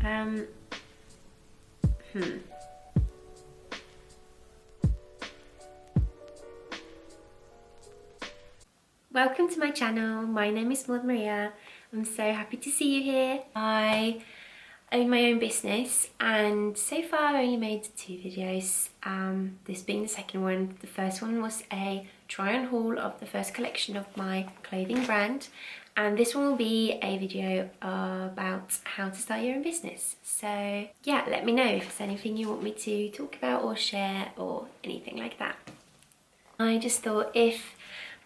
Um, Welcome to my channel. My name is Maud Maria. I'm so happy to see you here. I own my own business and so far I only made 2 videos, this being the second one. The first one was a try on haul of the first collection of my clothing brand, and this one will be a video about how to start your own business. So yeah, let me know if there's anything you want me to talk about or share or anything like that. I just thought if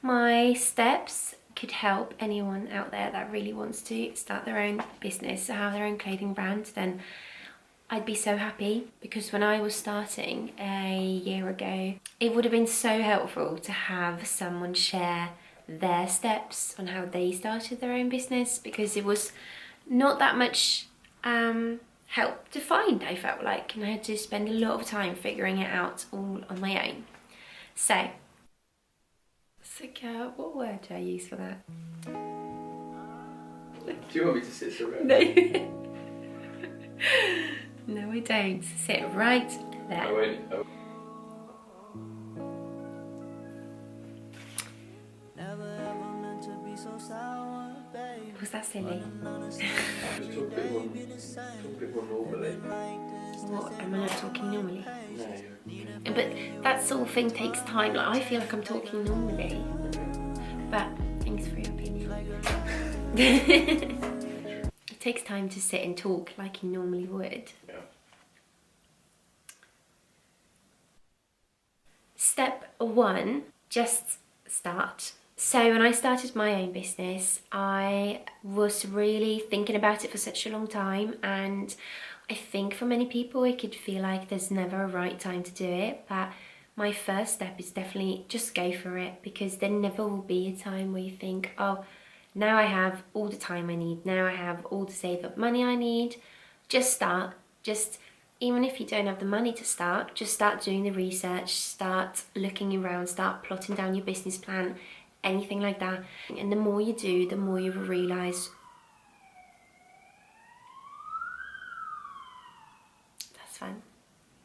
my steps could help anyone out there that really wants to start their own business or have their own clothing brand, then I'd be so happy, because when I was starting a year ago, it would have been so helpful to have someone share their steps on how they started their own business, because it was not that much help to find, I felt like, and I had to spend a lot of time figuring it out all on my own. So what word do I use for that? Do you want me to sit around? No. No, I don't. Sit right there. I won't. Oh. Was that silly? Just talk a bit more normally. What, am I not talking normally? No. But that sort of thing takes time. Like, I feel like I'm talking normally. But thanks for your opinion. It takes time to sit and talk like you normally would. Yeah. Step 1, just start. So when I started my own business, I was really thinking about it for such a long time, and I think for many people it could feel like there's never a right time to do it, but my first step is definitely just go for it, because there never will be a time where you think, oh, now I have all the time I need, now I have all the save up money I need. Just start. Just, even if you don't have the money to start, just start doing the research, start looking around, start plotting down your business plan, anything like that. And the more you do, the more you will realise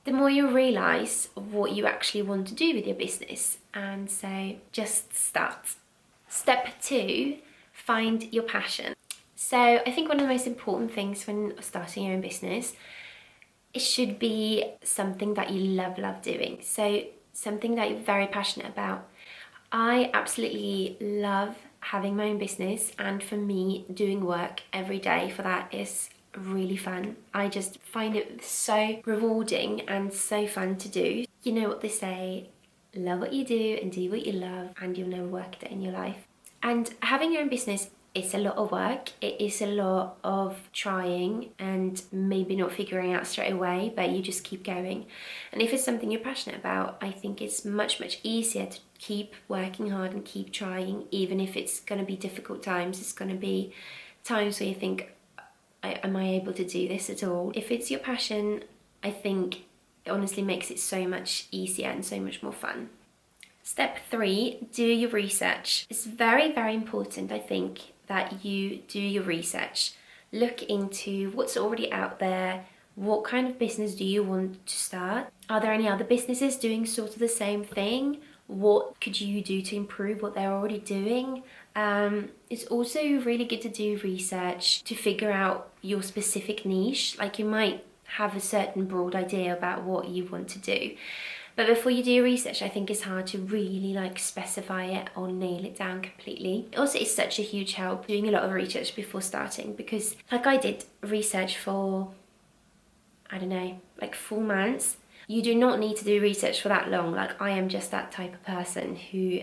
the more you realise what you actually want to do with your business. And so just start. Step 2, find your passion. So I think one of the most important things when starting your own business, it should be something that you love doing. So something that you're very passionate about. I absolutely love having my own business, and for me, doing work every day for that is really fun. I just find it so rewarding and so fun to do. You know what they say, love what you do and do what you love and you'll never work a day in your life. And having your own business, it's a lot of work. It is a lot of trying and maybe not figuring out straight away, but you just keep going. And if it's something you're passionate about, I think it's much easier to keep working hard and keep trying, even if it's going to be difficult times. It's going to be times where you think, am I able to do this at all? If it's your passion, I think it honestly makes it so much easier and so much more fun. Step 3, do your research. It's very important, I think, that you do your research. Look into what's already out there. What kind of business do you want to start? Are there any other businesses doing sort of the same thing? What could you do to improve what they're already doing? It's also really good to do research to figure out your specific niche. Like, you might have a certain broad idea about what you want to do, but before you do your research, I think it's hard to really specify it or nail it down completely. Also, it's such a huge help doing a lot of research before starting, because I did research for, I don't know, 4 months. You do not need to do research for that long. I am just that type of person who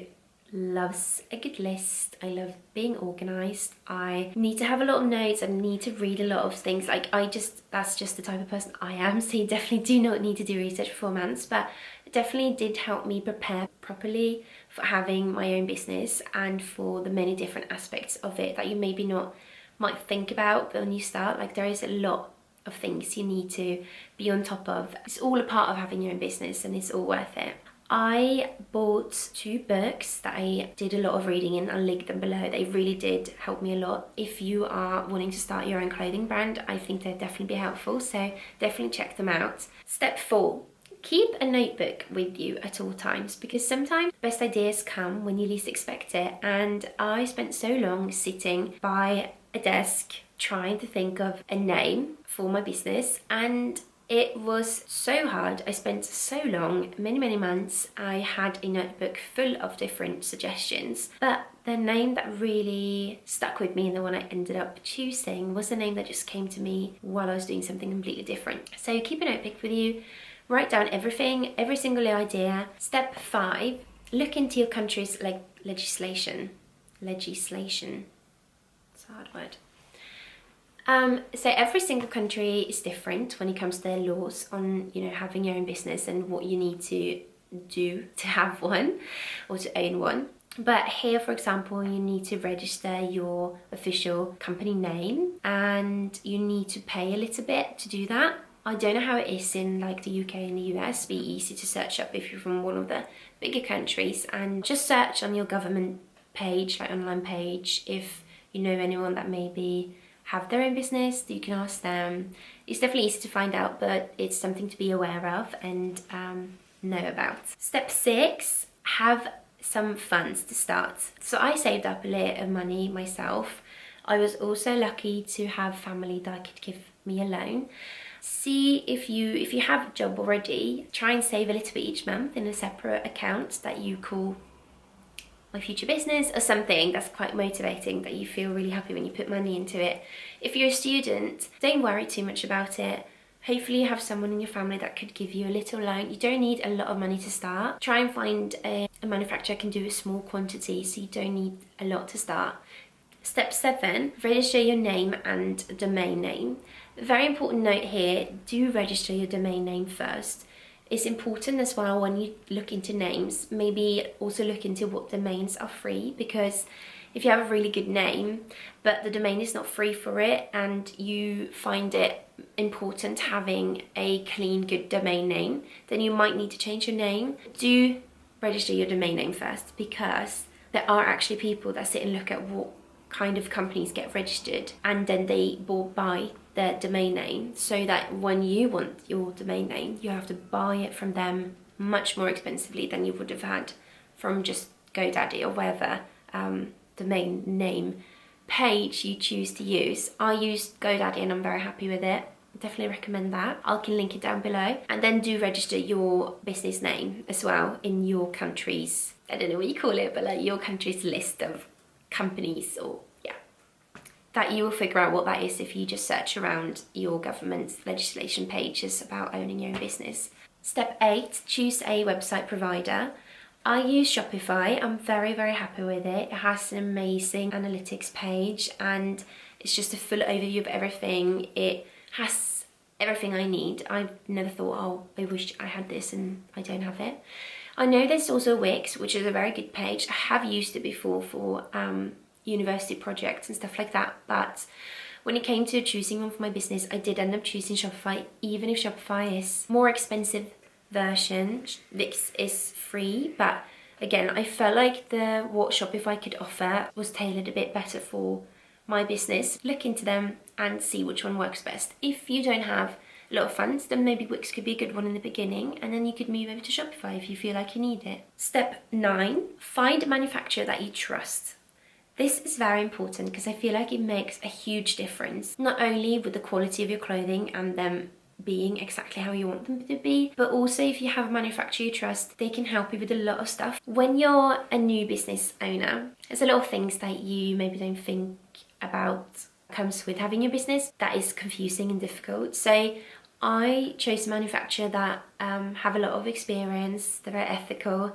loves a good list. I love being organised. I need to have a lot of notes. I need to read a lot of things. That's just the type of person I am. So you definitely do not need to do research for 4 months, but it definitely did help me prepare properly for having my own business and for the many different aspects of it that you maybe not might think about when you start. There is a lot of things you need to be on top of. It's all a part of having your own business and it's all worth it. I bought 2 books that I did a lot of reading in. I'll link them below. They really did help me a lot. If you are wanting to start your own clothing brand, I think they'd definitely be helpful, so definitely check them out. Step 4. Keep a notebook with you at all times, because sometimes the best ideas come when you least expect it, and I spent so long sitting by a desk trying to think of a name for my business, and it was so hard. I spent so long, many months. I had a notebook full of different suggestions, but the name that really stuck with me and the one I ended up choosing was the name that just came to me while I was doing something completely different. So keep a notebook with you, write down everything, every single idea. Step 5, look into your country's legislation. It's a hard word. So every single country is different when it comes to their laws on, having your own business and what you need to do to have one or to own one. But here, for example, you need to register your official company name, and you need to pay a little bit to do that. I don't know how it is in the UK and the US. It'd be easy to search up if you're from one of the bigger countries, and just search on your government page, online page, if you know anyone that maybe have their own business, you can ask them. It's definitely easy to find out, but it's something to be aware of and know about. Step 6, have some funds to start. So I saved up a little of money myself. I was also lucky to have family that could give me a loan. See if you have a job already, try and save a little bit each month in a separate account that you call My Future Business, or something that's quite motivating, that you feel really happy when you put money into it. If you're a student, don't worry too much about it. Hopefully you have someone in your family that could give you a little loan. You don't need a lot of money to start. Try and find a manufacturer can do a small quantity, so you don't need a lot to start. Step 7, register your name and domain name. Very important note here, do register your domain name first. It's important as well when you look into names, maybe also look into what domains are free, because if you have a really good name but the domain is not free for it, and you find it important having a clean, good domain name, then you might need to change your name. Do register your domain name first, because there are actually people that sit and look at what kind of companies get registered, and then they buy their domain name, so that when you want your domain name, you have to buy it from them much more expensively than you would have had from just GoDaddy or whatever domain name page you choose to use. I use GoDaddy and I'm very happy with it. Definitely recommend that. I can link it down below. And then do register your business name as well in your country's, I don't know what you call it, but your country's list of companies, or that you will figure out what that is if you just search around your government's legislation pages about owning your own business. Step 8, choose a website provider. I use Shopify. I'm very happy with it. It has an amazing analytics page, and it's just a full overview of everything. It has everything I need. I've never thought, oh, I wish I had this and I don't have it. I know there's also Wix, which is a very good page. I have used it before for university projects and stuff like that, but when it came to choosing one for my business, I did end up choosing Shopify. Even if Shopify is more expensive version, Wix is free, but again, I felt like what Shopify could offer was tailored a bit better for my business. Look into them and see which one works best. If you don't have a lot of funds, then maybe Wix could be a good one in the beginning, and then you could move over to Shopify if you feel like you need it. Step 9, find a manufacturer that you trust. This is very important because I feel like it makes a huge difference, not only with the quality of your clothing and them being exactly how you want them to be, but also if you have a manufacturer you trust, they can help you with a lot of stuff. When you're a new business owner, there's a lot of things that you maybe don't think about comes with having a business that is confusing and difficult. So I chose a manufacturer that have a lot of experience, they're very ethical,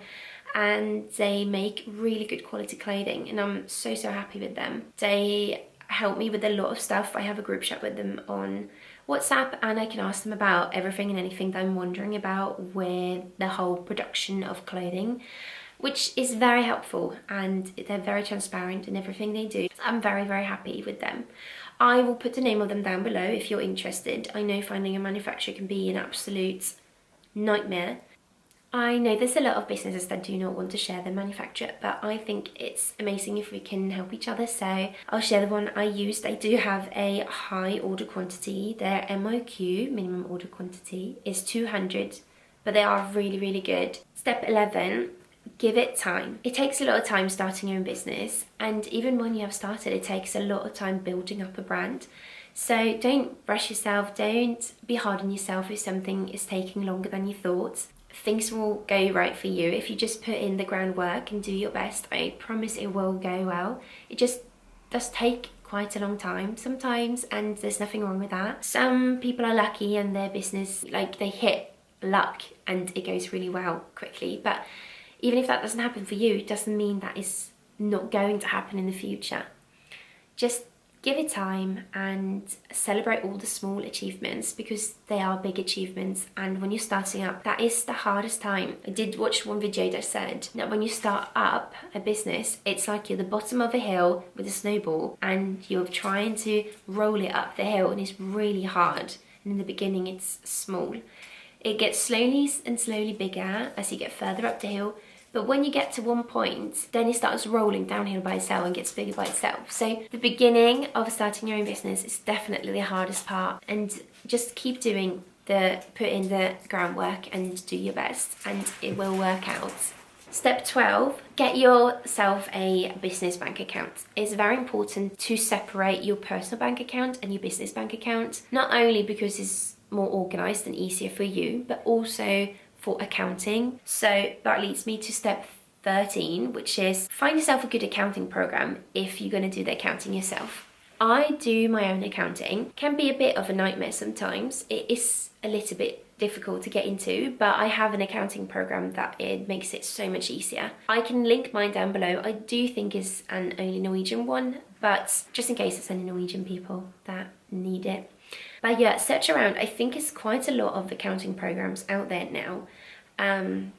and they make really good quality clothing, and I'm so happy with them. They help me with a lot of stuff. I have a group chat with them on WhatsApp, and I can ask them about everything and anything that I'm wondering about with the whole production of clothing, which is very helpful, and they're very transparent in everything they do. I'm very happy with them. I will put the name of them down below if you're interested. I know finding a manufacturer can be an absolute nightmare. I know there's a lot of businesses that do not want to share their manufacturer, but I think it's amazing if we can help each other. So I'll share the one I used. They do have a high order quantity. Their MOQ, minimum order quantity, is 200, but they are really, really good. Step 11, give it time. It takes a lot of time starting your own business, and even when you have started, it takes a lot of time building up a brand. So don't rush yourself, don't be hard on yourself if something is taking longer than you thought. Things will go right for you if you just put in the groundwork and do your best. I promise it will go well. It just does take quite a long time sometimes, and there's nothing wrong with that. Some people are lucky and their business, like, they hit luck and it goes really well quickly, but even if that doesn't happen for you, it doesn't mean that it's not going to happen in the future. Just give it time and celebrate all the small achievements, because they are big achievements, and when you're starting up, that is the hardest time. I did watch one video that said that when you start up a business, it's like you're the bottom of a hill with a snowball and you're trying to roll it up the hill, and it's really hard, and in the beginning it's small. It gets slowly and slowly bigger as you get further up the hill. But when you get to one point, then it starts rolling downhill by itself and gets bigger by itself. So the beginning of starting your own business is definitely the hardest part, and just keep doing put in the groundwork and do your best, and it will work out. Step 12, get yourself a business bank account. It's very important to separate your personal bank account and your business bank account, not only because it's more organized and easier for you, but also for accounting. So that leads me to step 13, which is find yourself a good accounting program if you're going to do the accounting yourself. I do my own accounting. Can be a bit of a nightmare sometimes. It is a little bit difficult to get into, but I have an accounting program that it makes it so much easier. I can link mine down below. I do think it's an only Norwegian one, but just in case it's any Norwegian people that need it. But yeah, search around. I think it's quite a lot of accounting programs out there now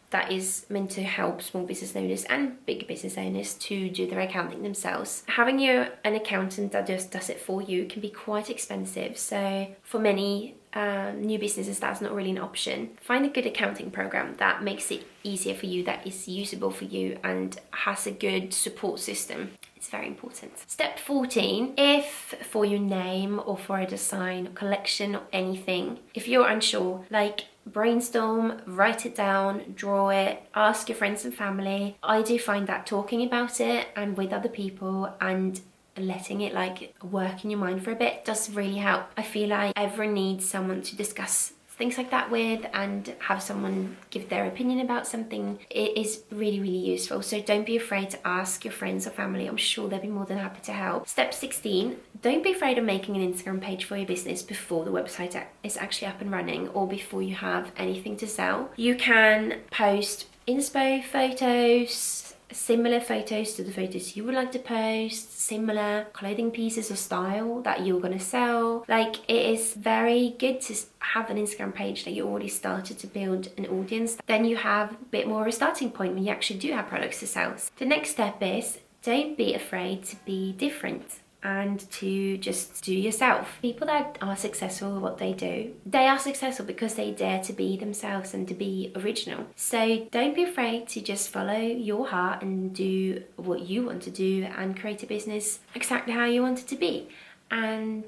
that is meant to help small business owners and big business owners to do their accounting themselves. Having an accountant that just does it for you can be quite expensive. So for many new businesses, that's not really an option. Find a good accounting program that makes it easier for you, that is usable for you, and has a good support system. It's very important. Step 14, if for your name or for a design, collection, or anything, if you're unsure, like, brainstorm, write it down, draw it, ask your friends and family. I do find that talking about it and with other people and letting it like work in your mind for a bit does really help. I feel like everyone needs someone to discuss things like that with, and have someone give their opinion about something. It is really, really useful. So don't be afraid to ask your friends or family. I'm sure they'll be more than happy to help. Step 16, don't be afraid of making an Instagram page for your business before the website is actually up and running, or before you have anything to sell. You can post inspo photos, similar photos to the photos you would like to post, similar clothing pieces or style that you're going to sell. Like, it is very good to have an Instagram page that you already started to build an audience. Then you have a bit more of a starting point when you actually do have products to sell. The next step is, don't be afraid to be different and to just do yourself. People that are successful at what they do, they are successful because they dare to be themselves and to be original. So don't be afraid to just follow your heart and do what you want to do and create a business exactly how you want it to be, and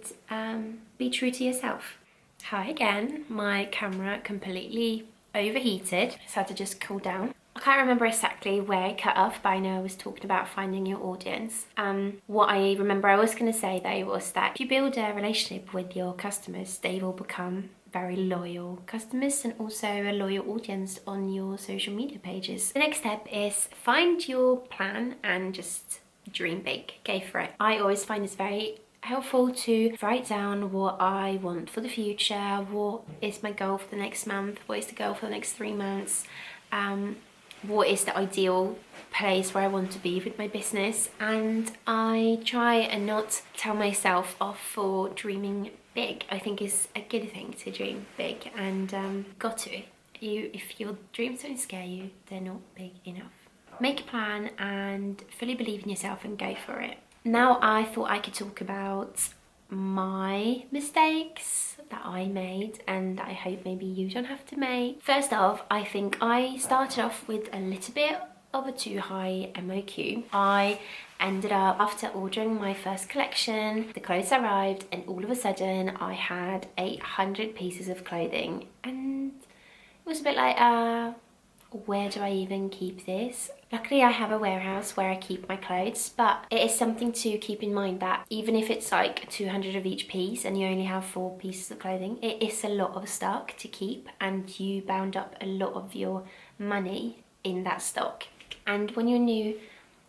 be true to yourself. Hi again, my camera completely overheated, so I had to just cool down. I can't remember exactly where I cut off, but I know I was talking about finding your audience. What I remember I was going to say though was that if you build a relationship with your customers, they will become very loyal customers and also a loyal audience on your social media pages. The next step is find your plan and just dream big. Go for it. I always find it's very helpful to write down what I want for the future, what is my goal for the next month, what is the goal for the next 3 months, what is the ideal place where I want to be with my business. And I try and not tell myself off for dreaming big. I think it's a good thing to dream big, and got to. If your dreams don't scare you, they're not big enough. Make a plan and fully believe in yourself and go for it. Now I thought I could talk about my mistakes that I made and that I hope maybe you don't have to make. First off, I think I started off with a little bit of a too high MOQ. I ended up, after ordering my first collection, the clothes arrived and all of a sudden I had 800 pieces of clothing, and it was a bit like, where do I even keep this? Luckily I have a warehouse where I keep my clothes, but it is something to keep in mind that even if it's like 200 of each piece and you only have 4 pieces of clothing, it is a lot of stock to keep, and you bound up a lot of your money in that stock. And when you're new,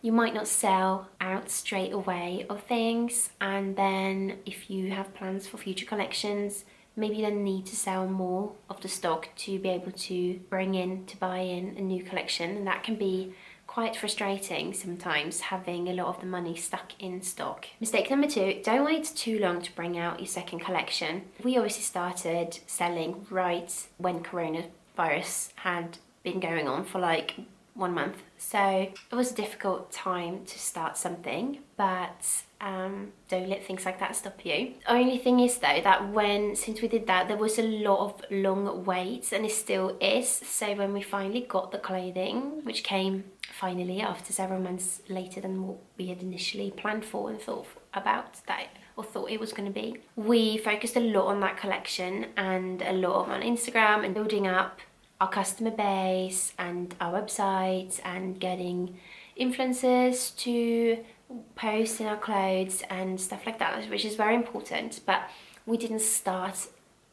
you might not sell out straight away of things, and then if you have plans for future collections, maybe you then need to sell more of the stock to be able to buy in a new collection, and that can be quite frustrating sometimes, having a lot of the money stuck in stock. Mistake number 2, don't wait too long to bring out your second collection. We obviously started selling right when coronavirus had been going on for like 1 month, so it was a difficult time to start something, but don't let things like that stop you. Only thing is though that since we did that, there was a lot of long waits, and it still is. So when we finally got the clothing, which came finally after several months later than what we had initially planned for and thought about that, or thought it was going to be, we focused a lot on that collection and a lot on Instagram and building up our customer base and our website and getting influencers to post in our clothes and stuff like that, which is very important. But we didn't start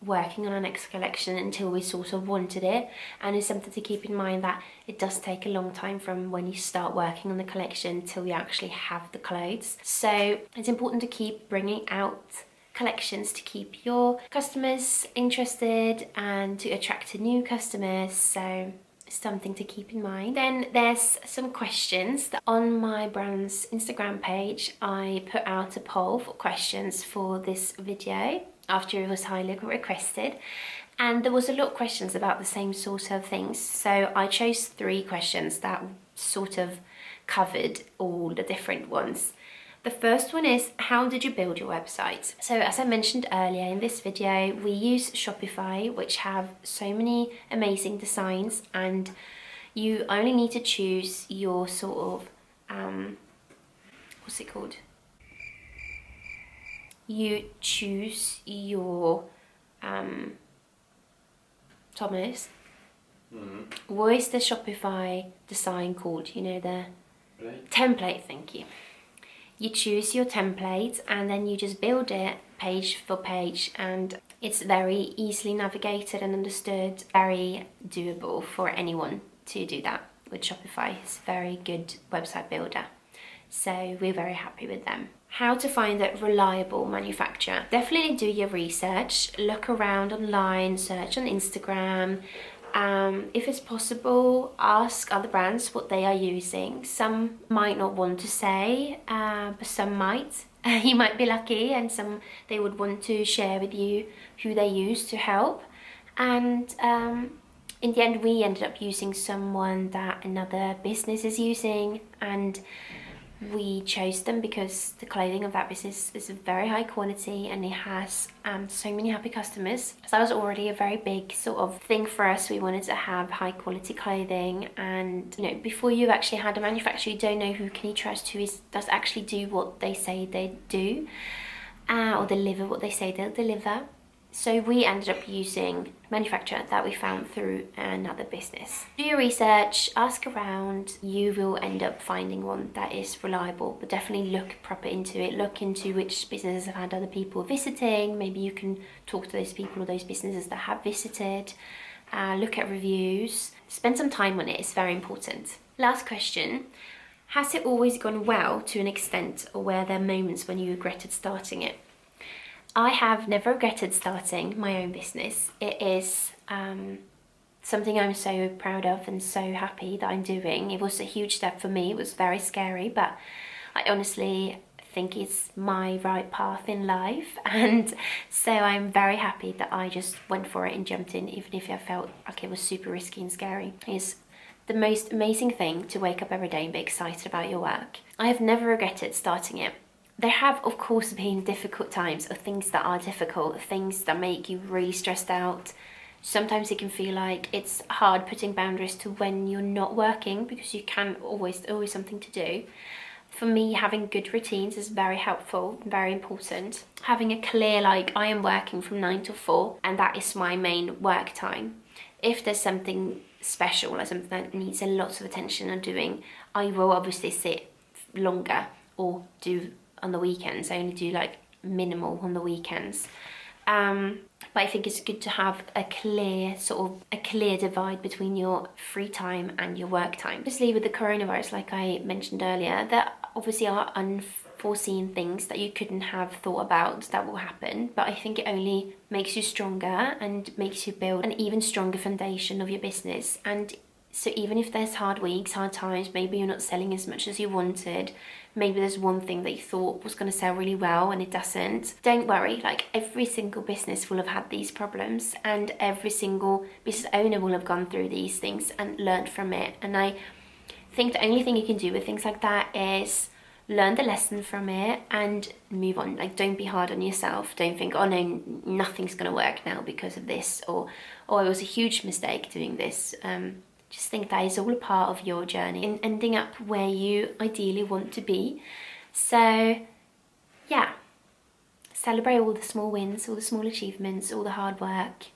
working on our next collection until we sort of wanted it, and it's something to keep in mind that it does take a long time from when you start working on the collection till you actually have the clothes. So it's important to keep bringing out collections to keep your customers interested and to attract new customers, so something to keep in mind. Then there's some questions that on my brand's Instagram page I put out a poll for questions for this video after it was highly requested, and there was a lot of questions about the same sort of things, so I chose 3 questions that sort of covered all the different ones. The first one is, how did you build your website? So as I mentioned earlier in this video, we use Shopify, which have so many amazing designs, and you only need to choose your sort of, what's it called? You choose your, Thomas, what is the Shopify design called? You know, the template, thank you. You choose your template and then you just build it page for page, and it's very easily navigated and understood, very doable for anyone to do that with Shopify. It's a very good website builder, so we're very happy with them. How to find a reliable manufacturer. Definitely do your research, look around online, search on Instagram. If it's possible, ask other brands what they are using. Some might not want to say, but some might. You might be lucky, and some they would want to share with you who they use to help. And in the end, we ended up using someone that another business is using, and we chose them because the clothing of that business is of very high quality and it has so many happy customers. So that was already a very big sort of thing for us. We wanted to have high quality clothing, and you know, before you've actually had a manufacturer, you don't know who can you trust, who does actually do what they say they do, or deliver what they say they'll deliver. So we ended up using a manufacturer that we found through another business. Do your research, ask around, you will end up finding one that is reliable, but definitely look proper into it. Look into which businesses have had other people visiting. Maybe you can talk to those people or those businesses that have visited. Look at reviews. Spend some time on it, it's very important. Last question. Has it always gone well to an extent, or were there moments when you regretted starting it? I have never regretted starting my own business. It is something I'm so proud of and so happy that I'm doing. It was a huge step for me. It was very scary, but I honestly think it's my right path in life. And so I'm very happy that I just went for it and jumped in, even if I felt like it was super risky and scary. It's the most amazing thing to wake up every day and be excited about your work. I have never regretted starting it. There have, of course, been difficult times, or things that are difficult, things that make you really stressed out. Sometimes it can feel like it's hard putting boundaries to when you're not working, because you can always something to do. For me, having good routines is very helpful, very important. Having a clear, like, I am working from 9 to 4 and that is my main work time. If there's something special or something that needs a lot of attention on doing, I will obviously sit longer or do on the weekends. I only do like minimal on the weekends. But I think it's good to have a clear divide between your free time and your work time. Obviously with the coronavirus, like I mentioned earlier, there obviously are unforeseen things that you couldn't have thought about that will happen, but I think it only makes you stronger and makes you build an even stronger foundation of your business. And so even if there's hard weeks, hard times, maybe you're not selling as much as you wanted, maybe there's one thing that you thought was going to sell really well and it doesn't, don't worry. Like, every single business will have had these problems, and every single business owner will have gone through these things and learned from it. And I think the only thing you can do with things like that is learn the lesson from it and move on. Like, don't be hard on yourself. Don't think, oh no, nothing's going to work now because of this, or oh, it was a huge mistake doing this. Just think that is all a part of your journey and ending up where you ideally want to be. So yeah, celebrate all the small wins, all the small achievements, all the hard work.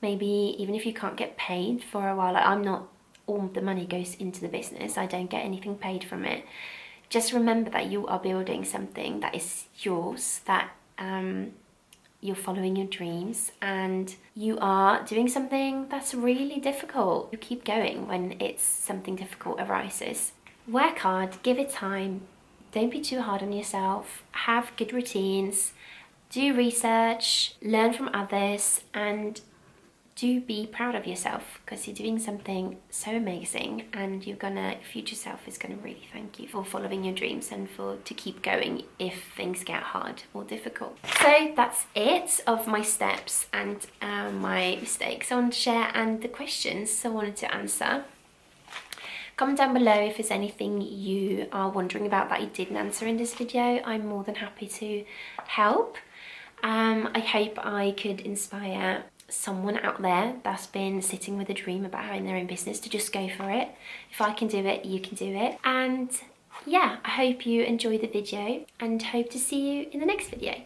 Maybe even if you can't get paid for a while, like, I'm not, all the money goes into the business, I don't get anything paid from it. Just remember that you are building something that is yours, that you're following your dreams, and you are doing something that's really difficult. You keep going when it's something difficult arises. Work hard, give it time, don't be too hard on yourself, have good routines, do research, learn from others, and do be proud of yourself, because you're doing something so amazing, and your future self is gonna really thank you for following your dreams and to keep going if things get hard or difficult. So that's it of my steps and my mistakes I wanted to share and the questions I wanted to answer. Comment down below if there's anything you are wondering about that I didn't answer in this video. I'm more than happy to help. I hope I could inspire someone out there that's been sitting with a dream about having their own business to just go for it. If I can do it, you can do it. And yeah, I hope you enjoy the video and hope to see you in the next video.